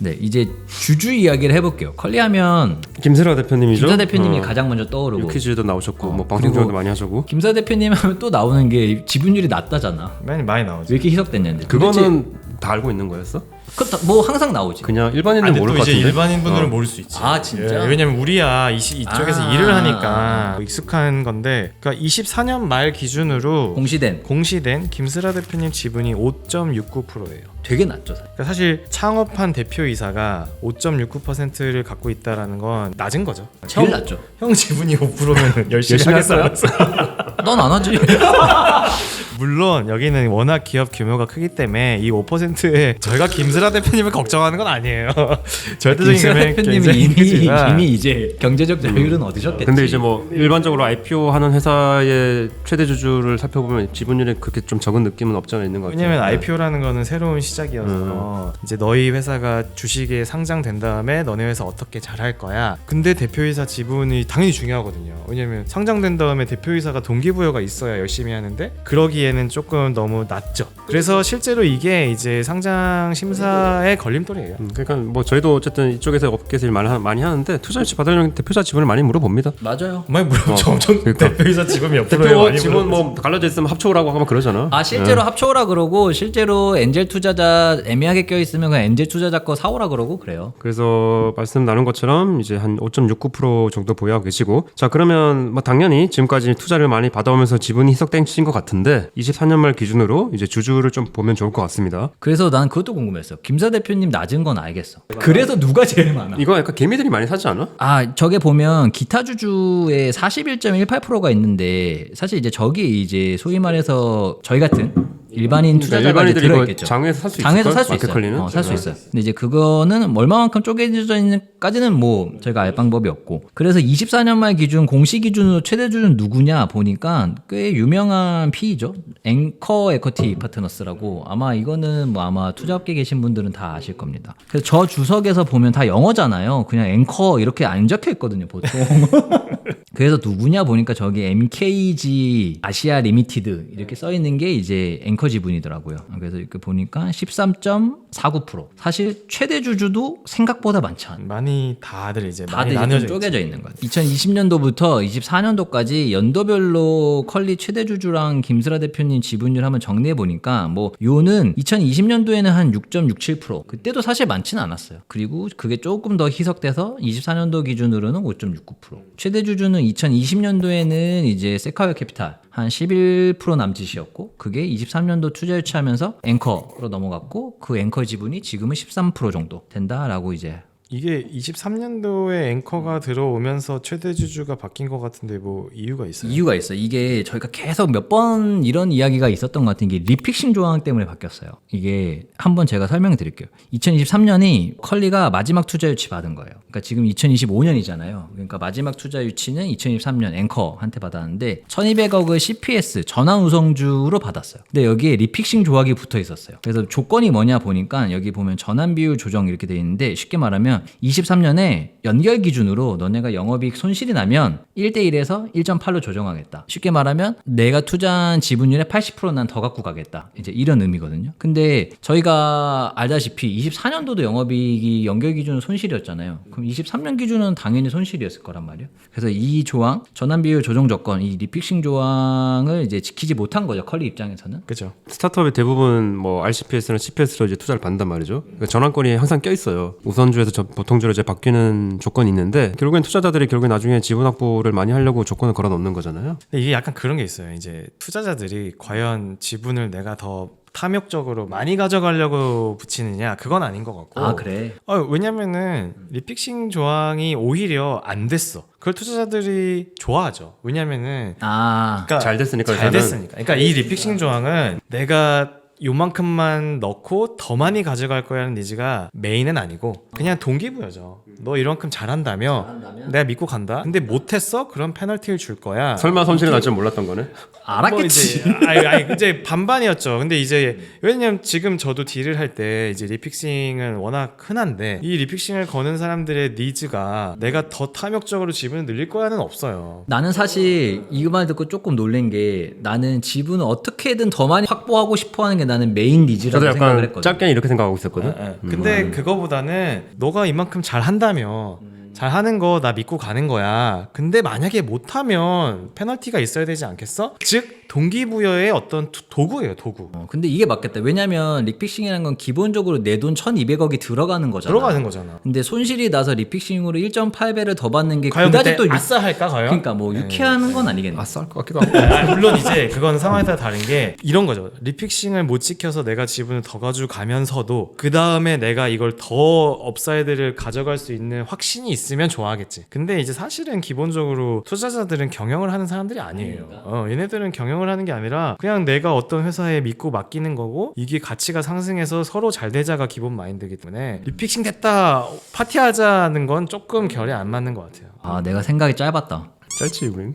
네, 이제 주주 이야기를 해볼게요. 컬리하면 김세라 대표님이죠. 김사 대표님이 가장 먼저 떠오르고 유퀴즈에도 나오셨고 뭐 방송 그리고 출연도 많이 하셨고. 김사 대표님 하면 또 나오는 게 지분율이 낮다잖아. 많이 나오죠. 왜 이렇게 희석됐는데? 그거는 다 알고 있는 거였어? 뭐 항상 나오지. 그냥 일반인은 근데 모를 또 것 이제 같은데. 일반인 분들은 모를 수 있지. 아, 진짜? 예, 왜냐면 우리야 이쪽에서 아. 일을 하니까 익숙한 건데, 그러니까 24년 말 기준으로 공시된 김슬아 대표님 지분이 5.69%예요. 되게 낮죠. 사실. 그러니까 사실 창업한 대표이사가 5.69%를 갖고 있다라는 건 낮은 거죠. 제일 낮죠. 형 지분이 5%면 열심히 하겠어요. 넌 안 하지. 물론 여기는 워낙 기업 규모가 크기 때문에 이 5%에 저희가 김슬아 대표님을 걱정하는 건 아니에요. 절대적인 김사 금액 대표님이 굉장히 크지만 이미 이제 경제적 자율은 얻으셨겠지. 근데 이제 뭐 일반적으로 IPO 하는 회사의 최대 주주를 살펴보면 지분율이 그렇게 좀 적은 느낌은 없지 않아 있는 것 같아요. 왜냐면 IPO라는 거는 새로운 시작이어서 이제 너희 회사가 주식에 상장된 다음에 너네 회사 어떻게 잘할 거야. 근데 대표이사 지분이 당연히 중요하거든요. 왜냐면 상장된 다음에 대표이사가 동기부여가 있어야 열심히 하는데 그러기에는 조금 너무 낮죠. 그래서 실제로 이게 이제 상장 심사의 걸림돌이에요. 그러니까 뭐 저희도 어쨌든 이쪽에서 업계에서 일 많이 하는데 투자 유치 받으려면 대표자 지분을 많이 물어봅니다. 맞아요. 많이 물어보죠. 엄청 그러니까. 대표이사 지분 몇 프로예요? 대표 많이 지분 물어보죠. 뭐 갈라져 있으면 합쳐오라고 하면 그러잖아. 아 실제로 합쳐오라 그러고 실제로 엔젤 투자자 애매하게 껴 있으면 그냥 엔젤 투자자 거 사오라 그러고 그래요. 그래서 말씀 나눈 것처럼 이제 한 5.69% 정도 보유하고 계시고, 자 그러면 뭐 당연히 지금까지 투자를 많이 받아오면서 지분이 희석된 것 같은데 24년 말 기준으로 이제 주주를 좀 보면 좋을 것 같습니다. 그래서 난 그것도 궁금했어. 김사 대표님 낮은 건 알겠어. 그래서 누가 제일 많아? 이거 약간 개미들이 많이 사지 않아? 아 저게 보면 기타 주주의 41.18%가 있는데 사실 이제 저기 이제 소위 말해서 저희 같은 일반인 투자자가 일반인들이 이제 이거 들어있겠죠. 장외에서 살 수 있을 장에서 걸? 살 수 마켓컬리는? 있어요. 살 수 있어요. 근데 이제 그거는 얼마만큼 쪼개져 있는까지는 뭐 저희가 알 방법이 없고. 그래서 24년 말 기준 공시 기준으로 최대 주주는 누구냐 보니까 꽤 유명한 PE죠. 앵커 에쿼티 파트너스라고. 아마 이거는 뭐 아마 투자업계 계신 분들은 다 아실 겁니다. 그래서 저 주석에서 보면 다 영어잖아요. 그냥 앵커 이렇게 안 적혀 있거든요, 보통. 그래서 누구냐 보니까 저기 MKG 아시아 리미티드 이렇게 써 있는 게 이제 앵커 지분이더라고요. 그래서 이렇게 보니까 13.49%. 사실 최대 주주도 생각보다 많지 않아요. 많이 다들 이제 다들 많이 이제 나눠져 좀 쪼개져 있는 거예요. 2020년도부터 24년도까지 연도별로 컬리 최대 주주랑 김슬아 대표님 지분율 한번 정리해 보니까 뭐 요는 2020년도에는 한 6.67%. 그때도 사실 많지는 않았어요. 그리고 그게 조금 더 희석돼서 24년도 기준으로는 5.69%. 최대 주주는 2020년도에는 이제 세카웨어 캐피탈 한 11% 남짓이었고 그게 23년도 투자 유치하면서 앵커로 넘어갔고 그 앵커 지분이 지금은 13% 정도 된다라고 이제 이게 23년도에 앵커가 들어오면서 최대 주주가 바뀐 것 같은데 뭐 이유가 있어요? 이유가 있어요. 이게 저희가 계속 몇 번 이런 이야기가 있었던 것 같은 게 리픽싱 조항 때문에 바뀌었어요. 이게 한번 제가 설명해 드릴게요. 2023년이 컬리가 마지막 투자 유치 받은 거예요. 그러니까 지금 2025년이잖아요. 그러니까 마지막 투자 유치는 2023년 앵커한테 받았는데 1200억을 CPS 전환 우성주로 받았어요. 근데 여기에 리픽싱 조항이 붙어 있었어요. 그래서 조건이 뭐냐 보니까 여기 보면 전환 비율 조정 이렇게 돼 있는데 쉽게 말하면 23년에 연결 기준으로 너네가 영업이익 손실이 나면 1대1에서 1.8로 조정하겠다. 쉽게 말하면 내가 투자한 지분율의 80% 난 더 갖고 가겠다. 이제 이런 의미거든요. 근데 저희가 알다시피 24년도도 영업이익이 연결 기준은 손실이었잖아요. 그럼 23년 기준은 당연히 손실이었을 거란 말이에요. 그래서 이 조항, 전환 비율 조정 조건, 이 리픽싱 조항을 이제 지키지 못한 거죠. 컬리 입장에서는. 그죠. 스타트업이 대부분 뭐 RCPS나 CPS로 이제 투자를 받는단 말이죠. 그러니까 전환권이 항상 껴 있어요. 우선주에서 보통주로 이제 바뀌는 조건이 있는데 결국엔 투자자들이 결국에 나중에 지분 확보를 많이 하려고 조건을 걸어 놓는 거잖아요. 근데 이게 약간 그런 게 있어요. 이제 투자자들이 과연 지분을 내가 더 탐욕적으로 많이 가져가려고 붙이느냐 그건 아닌 것 같고. 아 그래. 왜냐면은 리픽싱 조항이 오히려 안 됐어. 그걸 투자자들이 좋아하죠. 왜냐면은 그러니까 잘 됐으니까. 잘 됐으니까. 그러니까 이 리픽싱 조항은 내가 요만큼만 넣고 더 많이 가져갈 거라는 니즈가 메인은 아니고 그냥 동기부여죠. 너 이만큼 잘한다며 내가 믿고 간다. 근데 못했어? 그럼 페널티를 줄 거야. 설마 손실이 날 줄 몰랐던 거네. 알았겠지. 이제 반반이었죠. 근데 이제 왜냐면 지금 저도 딜을 할 때 이제 리픽싱은 워낙 흔한데 이 리픽싱을 거는 사람들의 니즈가 내가 더 탐욕적으로 지분을 늘릴 거야는 없어요. 나는 사실 이거 말 듣고 조금 놀란 게 나는 지분을 어떻게든 더 많이 확보하고 싶어 하는 게 게 나는 메인 니즈라고 저도 생각을 약간 했거든. 짧게 이렇게 생각하고 있었거든. 근데 그거보다는 너가 이만큼 잘 한다며 잘하는 거 나 믿고 가는 거야. 근데 만약에 못하면 페널티가 있어야 되지 않겠어? 즉 동기부여의 어떤 도구예요, 도구. 근데 이게 맞겠다. 왜냐면 리픽싱이라는 건 기본적으로 내 돈 1,200억이 들어가는 거잖아. 들어가는 거잖아. 근데 손실이 나서 리픽싱으로 1.8배를 더 받는 게 과연 그다지 그때 또 아싸 할까 과연? 그러니까 뭐 유쾌한 건 아니겠네. 아싸 것 같기도 하고. 물론 이제 그건 상황에 따라 다른 게 이런 거죠. 리픽싱을 못 지켜서 내가 지분을 더 가지고 가면서도 그 다음에 내가 이걸 더 업사이드를 가져갈 수 있는 확신이 있으면 좋아하겠지. 근데 이제 사실은 기본적으로 투자자들은 경영을 하는 사람들이 아니에요. 얘네들은 경영을 하는 게 아니라 그냥 내가 어떤 회사에 믿고 맡기는 거고 이게 가치가 상승해서 서로 잘 되자가 기본 마인드이기 때문에 리픽싱 됐다 파티하자는 건 조금 결이 안 맞는 것 같아요. 아, 내가 생각이 짧았다. 짧지 우린.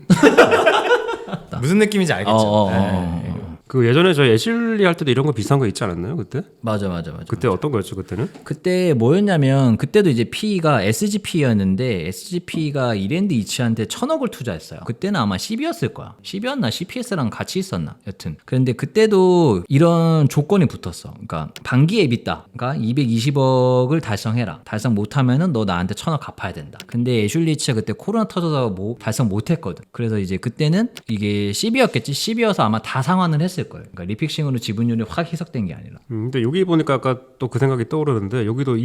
무슨 느낌인지 알겠죠? 네. 그 예전에 저희 애슐리 할 때도 이런 거 비슷한 거 있지 않았나요 그때? 맞아. 그때 어떤 거였죠 그때는? 그때 뭐였냐면 그때도 이제 P가 SGP였는데 SGP가 이랜드 이치한테 1,000억을 투자했어요. 그때는 아마 CB였을 거야. CB였나 CPS랑 같이 있었나 여튼. 그런데 그때도 이런 조건이 붙었어. 그러니까 반기 에비타가 220억을 달성해라. 달성 못하면은 너 나한테 1,000억 갚아야 된다. 근데 애슐리 이치가 그때 코로나 터져서 뭐 달성 못했거든. 그래서 이제 그때는 이게 CB였겠지. CB여서 아마 다 상환을 했을 거예요. 그러니까 리픽싱으로 지분율이 확 희석된 게 아니라. 근데 여기 보니까 아까 또 그 생각이 떠오르는데 여기도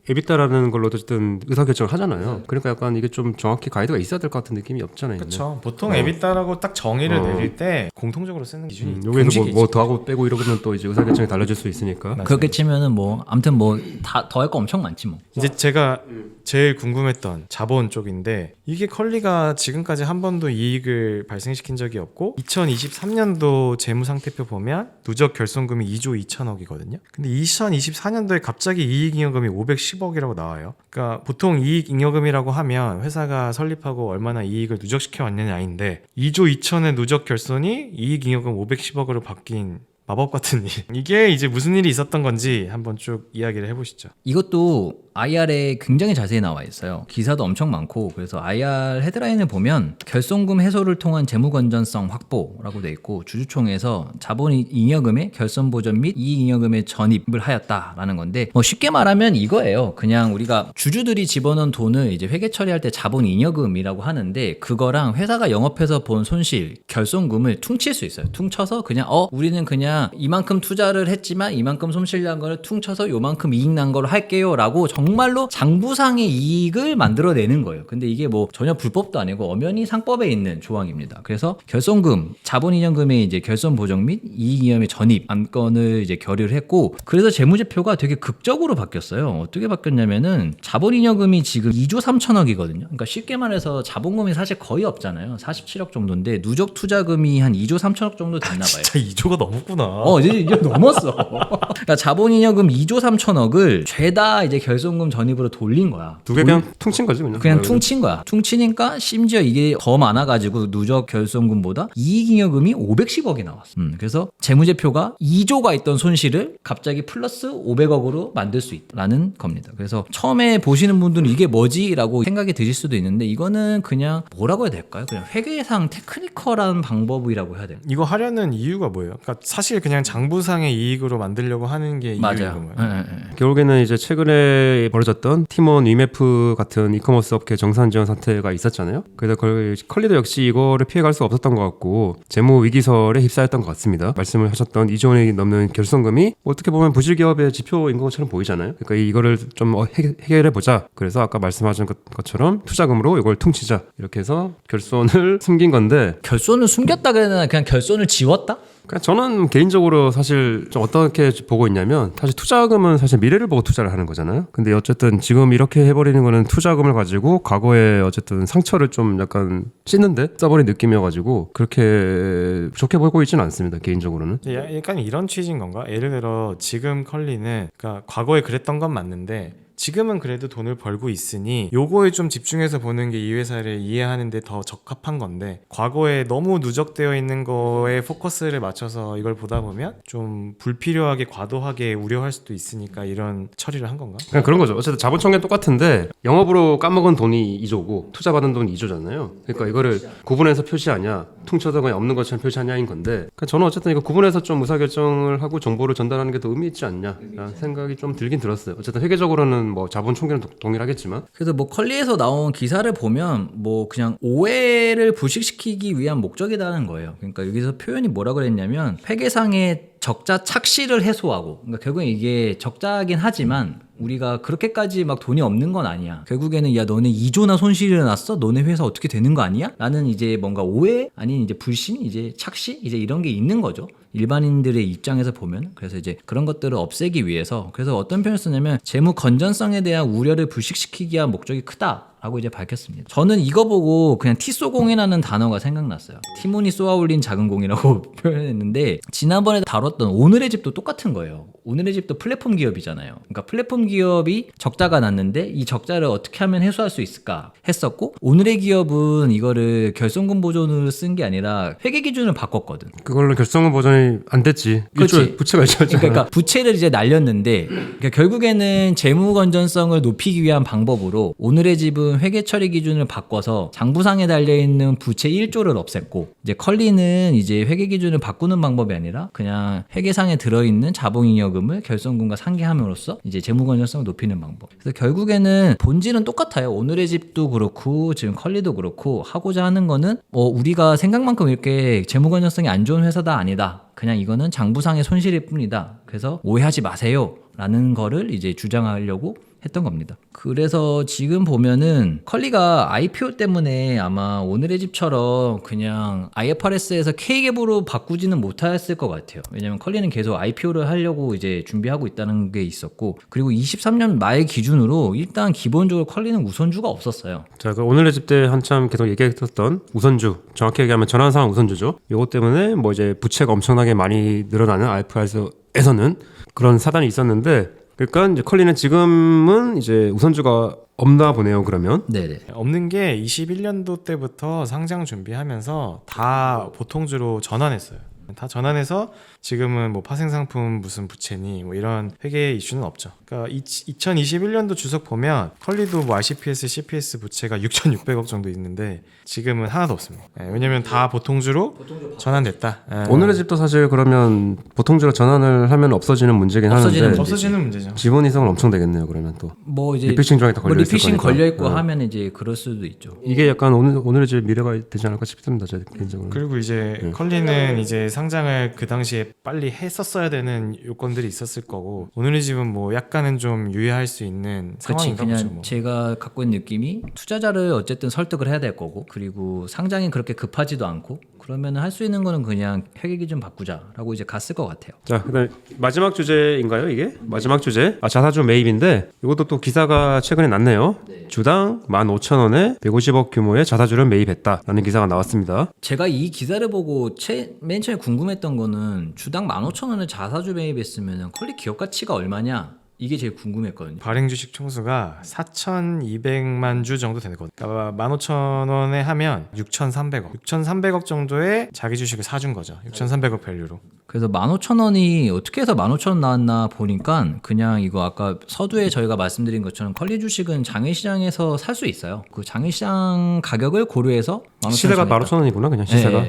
에비타라는 걸로 어쨌든 의사결정을 하잖아요. 그러니까 약간 이게 좀 정확히 가이드가 있어야 될 것 같은 느낌이 없지 않아 있네. 그렇죠. 보통 에비타라고 딱 정의를 내릴 때 공통적으로 쓰는 기준이 여기서 뭐 더하고 빼고 이러면 또 이제 의사결정이 달라질 수 있으니까. 그렇게 치면은 뭐 아무튼 뭐 다 더 할 거 엄청 많지 뭐. 이제 제가 제일 궁금했던 자본 쪽인데 이게 컬리가 지금까지 한 번도 이익을 발생시킨 적이 없고 2023년도 재무상태표 보면 누적 결손금이 2조 2천억이거든요. 근데 2024년도에 갑자기 이익잉여금이 510억이라고 나와요. 그러니까 보통 이익잉여금이라고 하면 회사가 설립하고 얼마나 이익을 누적시켜 왔느냐인데 2조 2천의 누적 결손이 이익잉여금 510억으로 바뀐 마법 같은 일. 이게 이제 무슨 일이 있었던 건지 한번 쭉 이야기를 해보시죠. 이것도 IR에 굉장히 자세히 나와 있어요. 기사도 엄청 많고 그래서 IR 헤드라인을 보면 결손금 해소를 통한 재무 건전성 확보라고 돼 있고 주주총회에서 자본 잉여금의 결손 보전 및 이익 잉여금의 전입을 하였다라는 건데 뭐 쉽게 말하면 이거예요. 그냥 우리가 주주들이 집어넣은 돈을 이제 회계 처리할 때 자본 잉여금이라고 하는데 그거랑 회사가 영업해서 본 손실 결손금을 퉁칠 수 있어요. 퉁쳐서 그냥 우리는 그냥 이만큼 투자를 했지만 이만큼 손실 난 거를 퉁쳐서 요만큼 이익 난 걸 할게요라고 정말로 장부상의 이익을 만들어내는 거예요. 근데 이게 뭐 전혀 불법도 아니고 엄연히 상법에 있는 조항입니다. 그래서 결손금, 자본이념금의 이제 결손 보정 및 이익이념의 전입 안건을 이제 결의를 했고 그래서 재무제표가 되게 극적으로 바뀌었어요. 어떻게 바뀌었냐면은 자본이념금이 지금 2조 3천억이거든요. 그러니까 쉽게 말해서 자본금이 사실 거의 없잖아요. 47억 정도인데 누적 투자금이 한 2조 3천억 정도 됐나 봐요. 진짜 2조가 넘었구나. 이제 넘었어. 그러니까 자본이념금 2조 3천억을 죄다 이제 결손금 전입으로 돌린 거야. 두 개 그냥 퉁친 거지 그냥 퉁친 거야. 퉁치니까 심지어 이게 더 많아가지고 누적 결손금보다 이익잉여금이 510억이 나왔어. 그래서 재무제표가 2조가 있던 손실을 갑자기 플러스 500억으로 만들 수 있다라는 겁니다. 그래서 처음에 보시는 분들은 이게 뭐지라고 생각이 드실 수도 있는데 이거는 그냥 뭐라고 해야 될까요? 그냥 회계상 테크니컬한 방법이라고 해야 돼요. 이거 하려는 이유가 뭐예요? 그러니까 사실 그냥 장부상의 이익으로 만들려고 하는 게 이유인 맞아요. 거예요. 결국에는 이제 최근에 벌어졌던 팀원 위메프 같은 이커머스 업계 정산 지원 사태가 있었잖아요. 그래서 컬리도 역시 이거를 피해갈 수 없었던 것 같고 재무 위기설에 휩싸였던 것 같습니다. 말씀을 하셨던 2조 원이 넘는 결손금이 어떻게 보면 부실기업의 지표인 것처럼 보이잖아요. 그러니까 이거를 좀 해결해 보자. 그래서 아까 말씀하신 것처럼 투자금으로 이걸 퉁치자 이렇게 해서 결손을 숨긴 건데 결손을 숨겼다 그래야 되나 그냥 결손을 지웠다? 그러니까 저는 개인적으로 사실 좀 어떻게 보고 있냐면 사실 투자금은 사실 미래를 보고 투자를 하는 거잖아요. 근데 어쨌든 지금 이렇게 해버리는 거는 투자금을 가지고 과거에 어쨌든 상처를 좀 약간 씻는데 써버린 느낌이어가지고 그렇게 좋게 보고 있지는 않습니다. 개인적으로는. 약간 이런 취지인 건가? 예를 들어 지금 컬리는 그러니까 과거에 그랬던 건 맞는데 지금은 그래도 돈을 벌고 있으니 요거에 좀 집중해서 보는 게 이 회사를 이해하는데 더 적합한 건데 과거에 너무 누적되어 있는 거에 포커스를 맞춰서 이걸 보다 보면 좀 불필요하게 과도하게 우려할 수도 있으니까 이런 처리를 한 건가? 그냥 그런 거죠. 어쨌든 자본 청구는 똑같은데 영업으로 까먹은 돈이 2조고 투자받은 돈이 2조잖아요. 그러니까 이거를 구분해서 표시하냐 퉁쳐서 그냥 없는 것처럼 표시하냐인 건데 그러니까 저는 어쨌든 이거 구분해서 좀 의사결정을 하고 정보를 전달하는 게 더 의미 있지 않냐라는 생각이 좀 들긴 들었어요. 어쨌든 회계적으로는 뭐 자본 총계는 동일하겠지만 그래서 뭐 컬리에서 나온 기사를 보면 뭐 그냥 오해를 불식시키기 위한 목적이라는 거예요. 그러니까 여기서 표현이 뭐라 그랬냐면 회계상의 적자 착시를 해소하고 그러니까 결국엔 이게 적자긴 하지만 우리가 그렇게까지 막 돈이 없는 건 아니야. 결국에는 야 너네 2조나 손실이 났어? 너네 회사 어떻게 되는 거 아니야? 라는 이제 뭔가 오해 아닌 이제 불신 이제 착시 이제 이런 게 있는 거죠. 일반인들의 입장에서 보면 그래서 이제 그런 것들을 없애기 위해서 그래서 어떤 표현을 쓰냐면 재무 건전성에 대한 우려를 불식시키기 위한 목적이 크다. 라고 이제 밝혔습니다. 저는 이거 보고 그냥 티쏘공이라는 단어가 생각났어요. 티몬이 쏘아올린 작은 공이라고 표현했는데 지난번에 다뤘던 오늘의 집도 똑같은 거예요. 오늘의 집도 플랫폼 기업이잖아요. 그러니까 플랫폼 기업이 적자가 났는데 이 적자를 어떻게 하면 해소할 수 있을까 했었고 오늘의 기업은 이거를 결손금 보존으로 쓴 게 아니라 회계 기준을 바꿨거든. 그걸로 결성은 버전이 안 됐지. 그렇지. 일조에 부채가 있었잖아. 그러니까 부채를 이제 날렸는데 그러니까 결국에는 재무 건전성을 높이기 위한 방법으로 오늘의 집은 회계 처리 기준을 바꿔서 장부상에 달려 있는 부채 1조를 없앴고 이제 컬리는 이제 회계 기준을 바꾸는 방법이 아니라 그냥 회계상에 들어 있는 자본잉여금을 결손금과 상계함으로써 이제 재무 건전성을 높이는 방법. 그래서 결국에는 본질은 똑같아요. 오늘의 집도 그렇고 지금 컬리도 그렇고 하고자 하는 거는 우리가 생각만큼 이렇게 재무 건전성이 안 좋은 회사다 아니다. 그냥 이거는 장부상의 손실일 뿐이다. 그래서 오해하지 마세요. 라는 거를 이제 주장하려고 했던 겁니다. 그래서 지금 보면은 컬리가 IPO 때문에 아마 오늘의 집처럼 그냥 IFRS에서 K갭으로 바꾸지는 못했을 것 같아요. 왜냐면 컬리는 계속 IPO를 하려고 이제 준비하고 있다는 게 있었고 그리고 23년 말 기준으로 일단 기본적으로 컬리는 우선주가 없었어요. 자, 그 오늘의 집 때 한참 계속 얘기했었던 우선주, 정확히 얘기하면 전환상환 우선주죠. 이것 때문에 뭐 이제 부채가 엄청나게 많이 늘어나는 IFRS에서는 그런 사단이 있었는데 그러니까 이제 컬리는 지금은 이제 우선주가 없나 보네요. 그러면 네네. 없는 게 21년도 때부터 상장 준비하면서 다 보통주로 전환했어요. 다 전환해서 지금은 뭐 파생상품 무슨 부채니 뭐 이런 회계 이슈는 없죠. 그러니까 2021년도 주석 보면 컬리도 뭐 RCPS, CPS 부채가 6,600억 정도 있는데 지금은 하나도 없습니다. 왜냐면 다 보통주로 전환됐다. 오늘의 집도 사실 그러면 보통주로 전환을 하면 없어지는 문제긴 하는데 없어지는 문제죠. 지분 이상은 엄청 되겠네요. 그러면 또 뭐 이제 리피싱 조항이 다 걸려 있을 리피싱 거니까. 걸려 있고 하면 이제 그럴 수도 있죠. 이게 약간 오늘의 집 미래가 되지 않을까 싶습니다. 제 개인적으로. 그리고 이제 컬리는 이제 상장을 그 당시에 빨리 했었어야 되는 요건들이 있었을 거고 오늘의 집은 뭐 약간은 좀 유예할 수 있는 그렇지. 상황인가 그냥 보죠. 뭐. 제가 갖고 있는 느낌이 투자자를 어쨌든 설득을 해야 될 거고 그리고 상장이 그렇게 급하지도 않고 그러면 할 수 있는 거는 그냥 회계 기준 바꾸자라고 이제 갔을 것 같아요. 자, 그다음 마지막 주제인가요? 이게 마지막 주제. 자사주 매입인데 이것도 또 기사가 최근에 났네요. 주당 15,000원에 150억 규모의 자사주를 매입했다라는 기사가 나왔습니다. 제가 이 기사를 보고 맨 처음에 궁금했던 거는 주당 15,000원에 자사주 매입했으면 컬리 기업 가치가 얼마냐? 이게 제일 궁금했거든요. 발행 주식 총수가 4,200만 주 정도 되거든요. 그러니까 15,000원에 하면 6,300억. 6,300억 정도의 자기 주식을 사준 거죠. 6,300억 밸류로. 그래서 15,000원이 어떻게 해서 15,000원 나왔나 보니까 그냥 이거 아까 서두에 저희가 말씀드린 것처럼 컬리 주식은 장외시장에서 살 수 있어요. 그 장외시장 가격을 고려해서 15,000원 시세가 15,000원이구나. 그냥 시세가.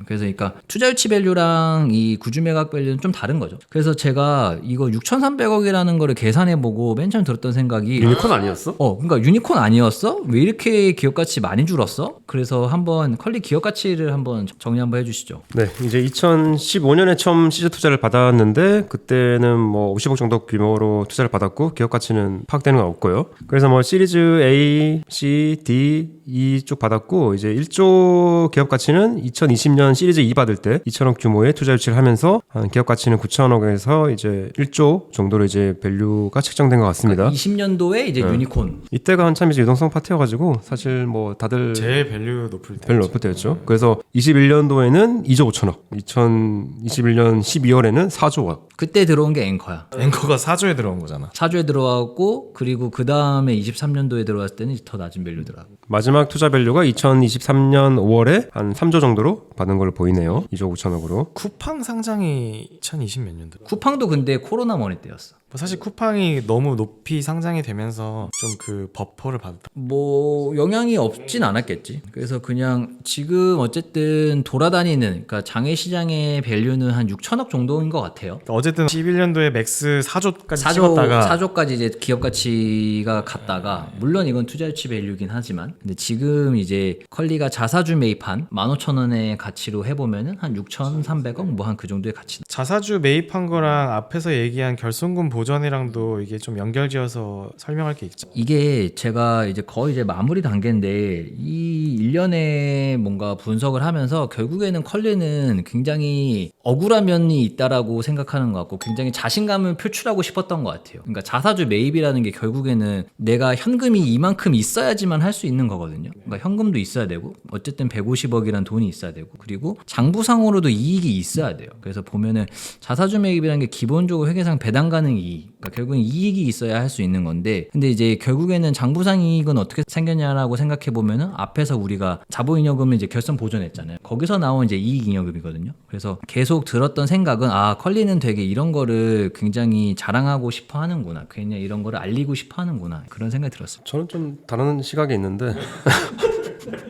그래서 그러니까 투자 유치 밸류랑 이 구주 매각 밸류는 좀 다른 거죠. 그래서 제가 이거 6,300억이라는 거를 계산해보고 맨 처음 들었던 생각이 유니콘 아니었어? 그러니까 유니콘 아니었어? 왜 이렇게 기업 가치 많이 줄었어? 그래서 한번 컬리 기업 가치를 한번 정리 한번 해주시죠. 네, 이제 2015년에 처음 시즈 투자를 받았는데 그때는 뭐 50억 정도 규모로 투자를 받았고 기업 가치는 파악되는 건 없고요. 그래서 뭐 시리즈 A, C, D, E 쭉 받았고 이제 1조 기업 가치는 2020년 시리즈 2 받을 때 2천억 규모의 투자 유치를 하면서 기업 가치는 9천억에서 이제 1조 정도로 이제 밸류가 책정된 것 같습니다. 20년도에 이제 유니콘. 이때가 한참 이제 유동성 파트여가지고 사실 뭐 다들 제일 밸류 높을 때. 밸류 높을 때였죠. 그래서 21년도에는 2조 5천억, 2021년 12월에는 4조 원. 그때 들어온 게 앵커야. 앵커가 4조에 들어온 거잖아. 4조에 들어왔고 그리고 그 다음에 23년도에 들어왔을 때는 더 낮은 밸류더라고. 마지막 투자 밸류가 2023년 5월에 한 3조 정도로 받은 걸로 보이네요. 2조 5천억으로. 쿠팡 상장이 2020 몇 년도? 쿠팡도 근데 코로나 머니 때였어. 사실 쿠팡이 너무 높이 상장이 되면서 좀 그 버퍼를 받았다. 뭐 영향이 없진 않았겠지. 그래서 그냥 지금 어쨌든 돌아다니는 그러니까 장외 시장의 밸류는 한 6천억 정도인 것 같아요. 어쨌든 11년도에 맥스 4조까지 찍었다가 4조까지 이제 기업 가치가 갔다가 물론 이건 투자 유치 밸류긴 하지만 근데 지금 이제 컬리가 자사주 매입한 15,000원의 가치로 해보면은 한 6,300억 뭐 한 그 정도의 가치. 자사주 매입한 거랑 앞에서 얘기한 결손금 보전이랑도 이게 좀 연결지어서 설명할 게 있죠. 이게 제가 이제 거의 이제 마무리 단계인데 이 일련의 뭔가 분석을 하면서 결국에는 컬리는 굉장히 억울한 면이 있다라고 생각하는 것 같고 굉장히 자신감을 표출하고 싶었던 것 같아요. 그러니까 자사주 매입이라는 게 결국에는 내가 현금이 이만큼 있어야지만 할 수 있는 거거든요. 그러니까 현금도 있어야 되고 어쨌든 150억이라는 돈이 있어야 되고 그리고 장부상으로도 이익이 있어야 돼요. 그래서 보면은 자사주 매입이라는 게 기본적으로 회계상 배당 가능 이익, 그러니까 결국은 이익이 있어야 할 수 있는 건데 근데 이제 결국에는 장부상 이익은 어떻게 생겼냐라고 생각해 보면은 앞에서 우리가 자본잉여금을 이제 결손 보전했잖아요. 거기서 나온 이제 이익잉여금이거든요. 그래서 계속 들었던 생각은 아 컬리는 되게 이런 거를 굉장히 자랑하고 싶어 하는구나. 그냥 이런 거를 알리고 싶어 하는구나. 그런 생각이 들었어요. 저는 좀 다른 시각이 있는데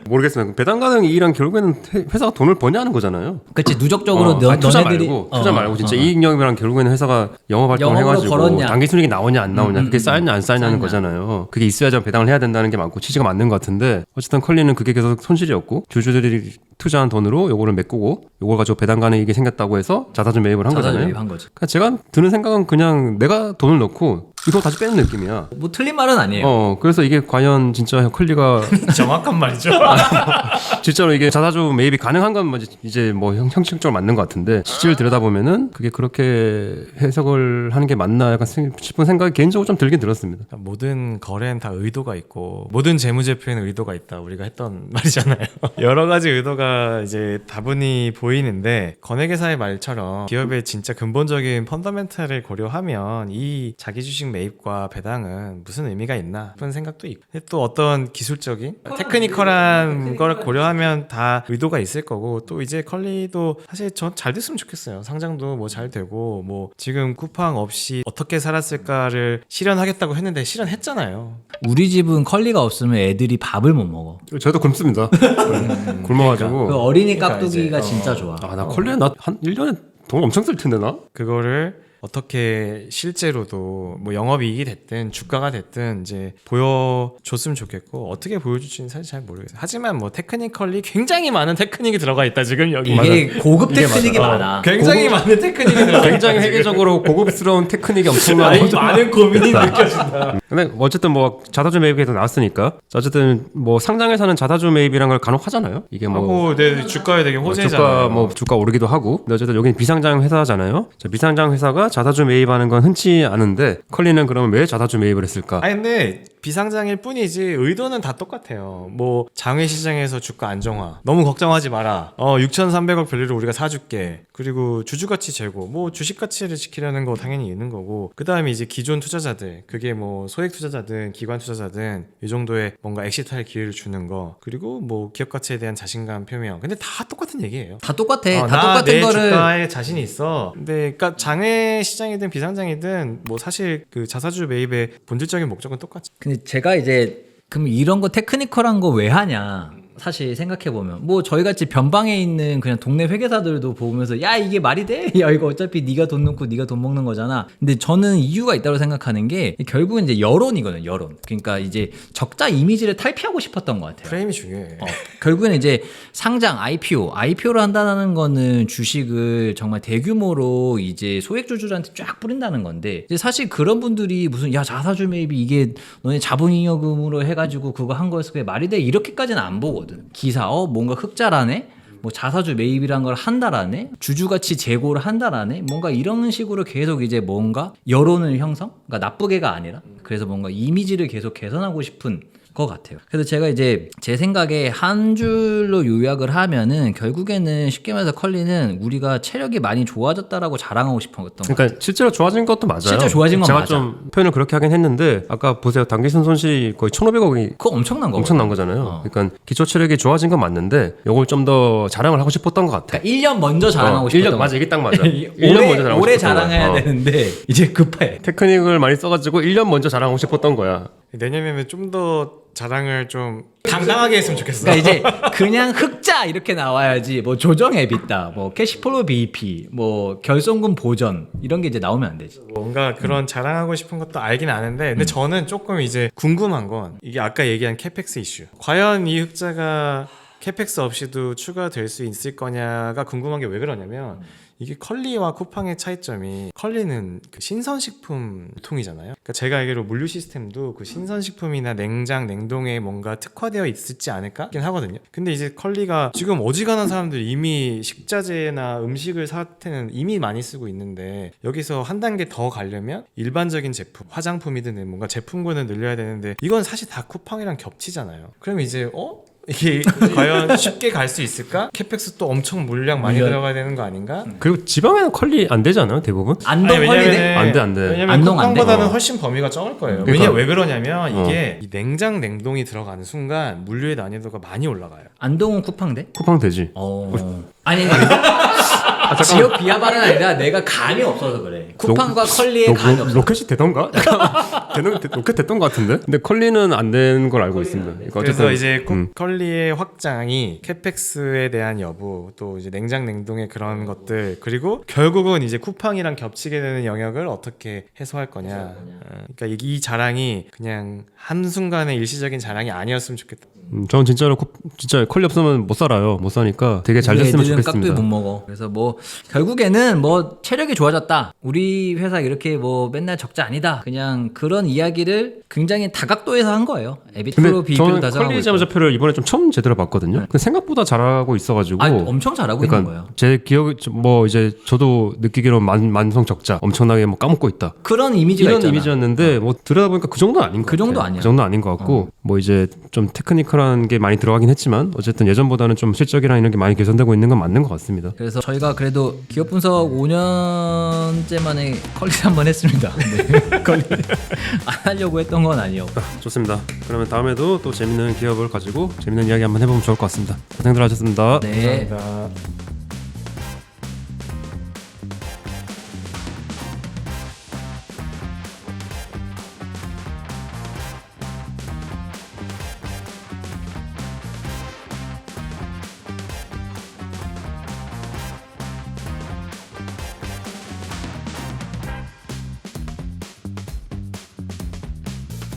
모르겠어요. 배당 가능 이익이란 결국에는 회사가 돈을 버냐는 거잖아요. 그치 누적적으로 아니, 투자 너네들이 말고 투자 말고 진짜 이익잉여금이랑 결국에는 회사가 영업 활동을 영업으로 해가지고 벌었냐. 당기 순이익이 나오냐 안 나오냐 그게 쌓였냐 안 쌓였냐는 쌓였냐. 거잖아요. 그게 있어야지 배당을 해야 된다는 게 맞고 취지가 맞는 것 같은데 어쨌든 컬리는 그게 계속 손실이었고 주주들이 투자한 돈으로 요거를 메꾸고 요걸 가지고 배당 가능 이익이 생겼다고 해서 자사주 매입을 한 자사주 거잖아요. 매입한 거죠. 그러니까 제가 드는 생각은 그냥 내가 돈을 넣고 이거 다시 빼는 느낌이야. 뭐 틀린 말은 아니에요. 그래서 이게 과연 진짜 컬리가 정확한 말이죠. 실제로 이게 자사주 매입이 가능한 건 이제 뭐 형식적으로 맞는 것 같은데 실질을 들여다보면은 그게 그렇게 해석을 하는 게 맞나 약간 싶은 생각이 개인적으로 좀 들긴 들었습니다. 모든 거래엔 다 의도가 있고 모든 재무제표에는 의도가 있다 우리가 했던 말이잖아요. 여러 가지 의도가 이제 다분히 보이는데 권액회사의 말처럼 기업의 진짜 근본적인 펀더멘탈을 고려하면 이 자기 주식 매입과 배당은 무슨 의미가 있나 싶은 생각도 있고 또 어떤 기술적인 테크니컬한 걸 고려하면 다 의도가 있을 거고 또 이제 컬리도 사실 전 잘 됐으면 좋겠어요. 상장도 뭐 잘 되고 뭐 지금 쿠팡 없이 어떻게 살았을까를 실현하겠다고 했는데 실현했잖아요. 우리 집은 컬리가 없으면 애들이 밥을 못 먹어. 저도 굶습니다. 굶어가지고. 그 어린이 그러니까 깍두기가 이제, 진짜 좋아. 나 컬리에 나 한 1년에 돈 엄청 쓸 텐데 나? 그거를 어떻게 실제로도 뭐 영업이익이 됐든 주가가 됐든 이제 보여줬으면 좋겠고 어떻게 보여줄지는 사실 잘 모르겠어요. 하지만 뭐 테크니컬리 굉장히 많은 테크닉이 들어가 있다 지금 여기. 이게 고급 테크닉이 많아. 굉장히 많은 테크닉이 들어가 있다. 굉장히 회계적으로 고급스러운 테크닉이 엄청나고 아니, 많은 고민이 느껴진다. 근데 어쨌든 뭐 자사주 매입이 계속 나왔으니까 어쨌든 뭐 상장에서는 자사주 매입이란 걸 간혹 하잖아요. 이게 뭐 하고 내 주가에 되게 호재잖아요. 주가 오르기도 하고. 근데 어쨌든 여기는 비상장 회사잖아요. 비상장 회사가 자사주 매입하는 건 흔치 않은데 컬리는 그러면 왜 자사주 매입을 했을까? 아니 근데 비상장일 뿐이지 의도는 다 똑같아요. 뭐 장외 시장에서 주가 안정화 너무 걱정하지 마라. 6,300억 밸류를 우리가 사줄게. 그리고 주주가치 제고 뭐 주식가치를 지키려는 거 당연히 있는 거고 그 다음에 이제 기존 투자자들 그게 뭐 소액 투자자든 기관 투자자든 이 정도의 뭔가 엑시트할 기회를 주는 거 그리고 뭐 기업가치에 대한 자신감 표명. 근데 다 똑같은 얘기예요. 다 똑같아. 다 나 똑같은 내 거를 주가에 자신이 있어. 근데 그러니까 장외 시장이든 비상장이든 뭐 사실 그 자사주 매입의 본질적인 목적은 똑같지. 근데 제가 이제 그럼 이런 거 테크니컬한 거 왜 하냐? 사실 생각해보면 뭐 저희같이 변방에 있는 그냥 동네 회계사들도 보면서 야 이게 말이 돼? 야 이거 어차피 네가 돈 넣고 네가 돈 먹는 거잖아. 근데 저는 이유가 있다고 생각하는 게 결국은 이제 여론이거든요. 여론. 그러니까 이제 적자 이미지를 탈피하고 싶었던 것 같아요. 프레임이 중요해. 결국에는 이제 상장 IPO를 한다는 거는 주식을 정말 대규모로 이제 소액주주들한테 쫙 뿌린다는 건데 이제 사실 그런 분들이 무슨 야 자사주 매입이 이게 너네 자본잉여금으로 해가지고 그거 한 거에서 그게 말이 돼? 이렇게까지는 안 보거든요. 거거든. 기사 뭔가 흑자라네. 뭐 자사주 매입이란 걸 한 달 안에 주주가치 재고를 한 달 안에 뭔가 이런 식으로 계속 이제 뭔가 여론을 형성, 그러니까 나쁘게가 아니라 그래서 뭔가 이미지를 계속 개선하고 싶은 것 같아요. 그래서 제가 이제 제 생각에 한 줄로 요약을 하면은 결국에는 쉽게 말해서 컬리는 우리가 체력이 많이 좋아졌다라고 자랑하고 싶었던 것 같아요. 그러니까 실제로 좋아진 것도 맞아요. 실제로 좋아진 건 제가 맞아. 좀 표현을 그렇게 하긴 했는데 아까 보세요. 당기순 손실이 거의 1,500억이 그거 엄청난 거거든. 엄청난 거잖아요. 그러니까 기초 체력이 좋아진 건 맞는데 이걸 좀 더 자랑을 하고 싶었던 것 같아. 그러니까 1년 먼저 자랑하고 싶었던 1년 거. 맞아. 이게 딱 맞아. 1년 올해, 먼저 자랑하고 올해 싶었던 자랑해야 거야. 되는데 이제 급해. 테크닉을 많이 써가지고 1년 먼저 자랑하고 싶었던 거야. 내년에는 좀 더 자랑을 좀 당당하게 했으면 좋겠어. 그러니까 이제 그냥 흑자 이렇게 나와야지 뭐 조정 EBITDA, 뭐 캐시플로우 BEP, 뭐 결손금 보전 이런 게 이제 나오면 안 되지. 뭔가 그런 자랑하고 싶은 것도 알긴 아는데 근데 저는 조금 이제 궁금한 건 이게 아까 얘기한 캐펙스 이슈. 과연 이 흑자가 캐펙스 없이도 추가될 수 있을 거냐가 궁금한 게 왜 그러냐면 이게 컬리와 쿠팡의 차이점이 컬리는 그 신선식품 유통이잖아요. 그러니까 제가 알기로 물류 시스템도 그 신선식품이나 냉장, 냉동에 뭔가 특화되어 있지 않을까? 긴 하거든요. 근데 이제 컬리가 지금 어지간한 사람들이 이미 식자재나 음식을 살 때는 이미 많이 쓰고 있는데 여기서 한 단계 더 가려면 일반적인 제품, 화장품이든 뭔가 제품군을 늘려야 되는데 이건 사실 다 쿠팡이랑 겹치잖아요. 그러면 이제 이게 과연 쉽게 갈 수 있을까? 캐펙스 또 엄청 물량 많이 들어가야 되는 거 아닌가? 그리고 지방에는 컬리 안 되지 않아요? 대부분? 안동 컬리네? 안 돼. 왜냐면 안동 안 돼? 쿠팡보다는 훨씬 범위가 적을 거예요. 그러니까. 왜 그러냐면 이게 이 냉장 냉동이 들어가는 순간 물류의 난이도가 많이 올라가요. 안동은 쿠팡 돼? 쿠팡 되지. 아니 지역 비하발은 아니라 내가 감이 없어서 그래. 쿠팡과 컬리의 감이 없어. 로켓이 되던가? 로켓 됐던 것 같은데? 근데 컬리는 안 된 걸 알고 있습니다. 그러니까 그래서 어쨌든, 이제 컬리의 확장이 캐펙스에 대한 여부, 또 이제 냉장 냉동의 그런 것들, 그리고 결국은 이제 쿠팡이랑 겹치게 되는 영역을 어떻게 해소할 거냐. 그러니까 이 자랑이 그냥 한순간의 일시적인 자랑이 아니었으면 좋겠다. 저는 진짜 컬리 없으면 못 살아요. 못 사니까 되게 잘 됐으면 애들은 좋겠습니다. 깍두기 못 먹어. 그래서 뭐 결국에는 뭐 체력이 좋아졌다. 우리 회사 이렇게 뭐 맨날 적자 아니다. 그냥 그런 이야기를 굉장히 다각도에서 한 거예요. 에비트로 근데 비비로 저는 다정하고 컬리 있고. 자문자표를 이번에 좀 처음 제대로 봤거든요. 근데 생각보다 잘하고 있어가지고. 엄청 잘하고 있는 거예요. 제 기억이 뭐 이제 저도 느끼기로 만성 적자 엄청나게 뭐 까먹고 있다. 그런 이미지가 이런 있잖아. 이미지였는데 뭐 들여다보니까 그 정도는 아닌 것 그 정도 같아요. 아니야. 그 정도 아닌 것 같고 뭐 이제 좀 테크니컬한 게 많이 들어가긴 했지만 어쨌든 예전보다는 좀 실적이랑 이런 게 많이 개선되고 있는 건 맞는 것 같습니다. 그래서 저희가 그래도 기업 분석 5년째 만에 컬리 한번 했습니다. 네. 컬리 안 하려고 했던 건 아니었고. 좋습니다. 그러면 다음에도 또 재밌는 기업을 가지고 재밌는 이야기 한번 해보면 좋을 것 같습니다. 고생들 하셨습니다. 네. 감사합니다.